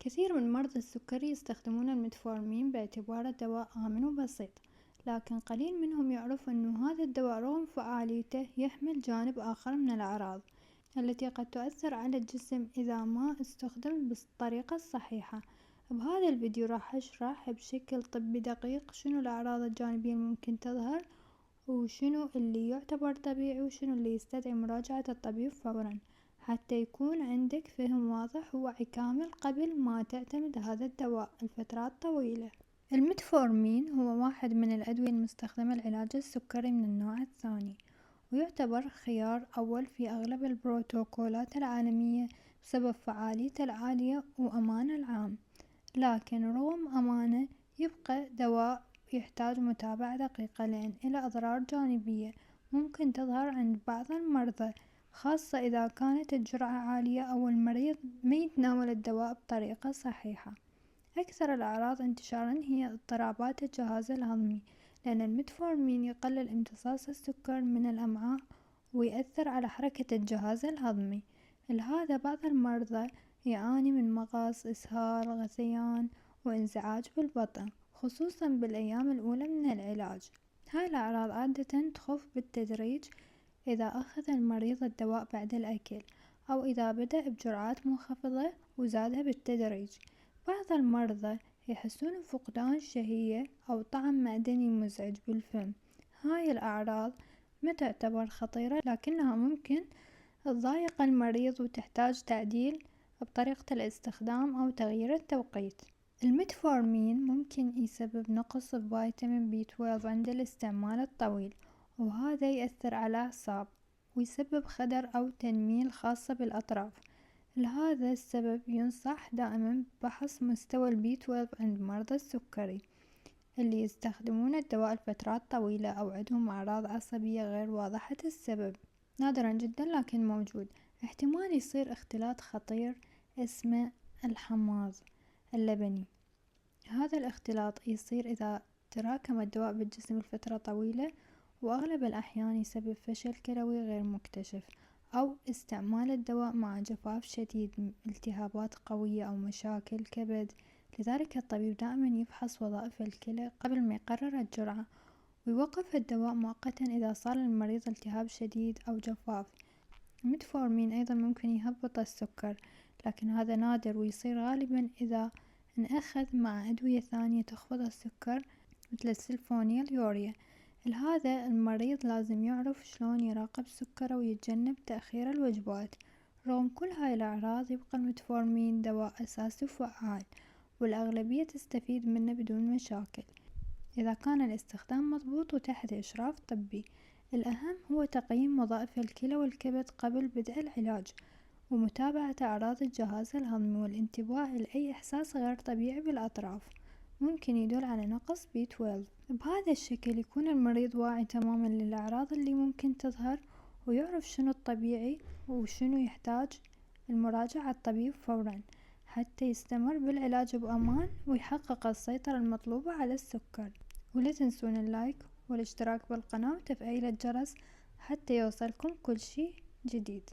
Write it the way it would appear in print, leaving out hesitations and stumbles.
كثير من مرضى السكري يستخدمون الميتفورمين باعتباره دواء آمن وبسيط، لكن قليل منهم يعرف أن هذا الدواء رغم فعاليته يحمل جانب آخر من الأعراض التي قد تؤثر على الجسم إذا ما استخدم بالطريقة الصحيحة. بهذا الفيديو راح أشرح بشكل طبي دقيق شنو الأعراض الجانبية الممكن تظهر، وشنو اللي يعتبر طبيعي، وشنو اللي يستدعي مراجعة الطبيب فورا، حتى يكون عندك فهم واضح ووعي كامل قبل ما تعتمد هذا الدواء لفترات طويلة. الميتفورمين هو واحد من الأدوية المستخدمة لعلاج السكري من النوع الثاني، ويعتبر خيار أول في أغلب البروتوكولات العالمية بسبب فعاليته العالية وأمانه العام. لكن رغم أمانه يبقى دواء يحتاج متابعة دقيقة لأن له أضرار جانبية ممكن تظهر عند بعض المرضى، خاصة إذا كانت الجرعة عالية أو المريض ما يتناول الدواء بطريقة صحيحة. أكثر الأعراض انتشارا هي اضطرابات الجهاز الهضمي، لأن الميتفورمين يقلل امتصاص السكر من الأمعاء ويؤثر على حركة الجهاز الهضمي. لهذا بعض المرضى يعاني من مغص، إسهال، غثيان، وانزعاج بالبطن، خصوصا بالأيام الأولى من العلاج. هاي الأعراض عادة تخف بالتدريج إذا أخذ المريض الدواء بعد الأكل، أو إذا بدأ بجرعات منخفضة وزادها بالتدريج. بعض المرضى يحسون بفقدان الشهية أو طعم معدني مزعج بالفم. هاي الأعراض ما تعتبر خطيرة، لكنها ممكن تضايق المريض وتحتاج تعديل بطريقة الاستخدام أو تغيير التوقيت. الميتفورمين ممكن يسبب نقص فيتامين بي 12 عند الاستعمال الطويل، وهذا يأثر على الأعصاب ويسبب خدر أو تنميل خاصة بالأطراف. لهذا السبب ينصح دائما بفحص مستوى البي 12 عند مرضى السكري اللي يستخدمون الدواء لفترات طويلة أو عندهم أعراض عصبية غير واضحة السبب. نادرا جدا لكن موجود. احتمال يصير اختلاط خطير اسمه الحماض اللبني. هذا الاختلاط يصير إذا تراكم الدواء بالجسم لفترة طويلة، وأغلب الأحيان يسبب فشل كلوي غير مكتشف، أو استعمال الدواء مع جفاف شديد، التهابات قوية أو مشاكل كبد. لذلك الطبيب دائما يفحص وظائف الكلى قبل ما يقرر الجرعة، ويوقف الدواء مؤقتا إذا صار للمريض التهاب شديد أو جفاف. الميتفورمين أيضا ممكن يهبط السكر، لكن هذا نادر ويصير غالبا إذا انأخذ مع أدوية ثانية تخفض السكر مثل السلفونيل يوريا. لهذا المريض لازم يعرف شلون يراقب سكره ويتجنب تأخير الوجبات. رغم كل هاي الأعراض يبقى الميتفورمين دواء أساسي وفعال، والأغلبية تستفيد منه بدون مشاكل إذا كان الاستخدام مضبوط وتحت إشراف طبي. الأهم هو تقييم وظائف الكلى والكبد قبل بدء العلاج، ومتابعة أعراض الجهاز الهضمي، والانتباه لأي إحساس غير طبيعي بالأطراف ممكن يدل على نقص بي 12. بهذا الشكل يكون المريض واعي تماما للأعراض اللي ممكن تظهر، ويعرف شنو الطبيعي وشنو يحتاج المراجعة الطبيب فورا حتى يستمر بالعلاج بأمان ويحقق السيطرة المطلوبة على السكر. ولا تنسون اللايك والاشتراك بالقناة وتفعيل الجرس حتى يوصلكم كل شي جديد.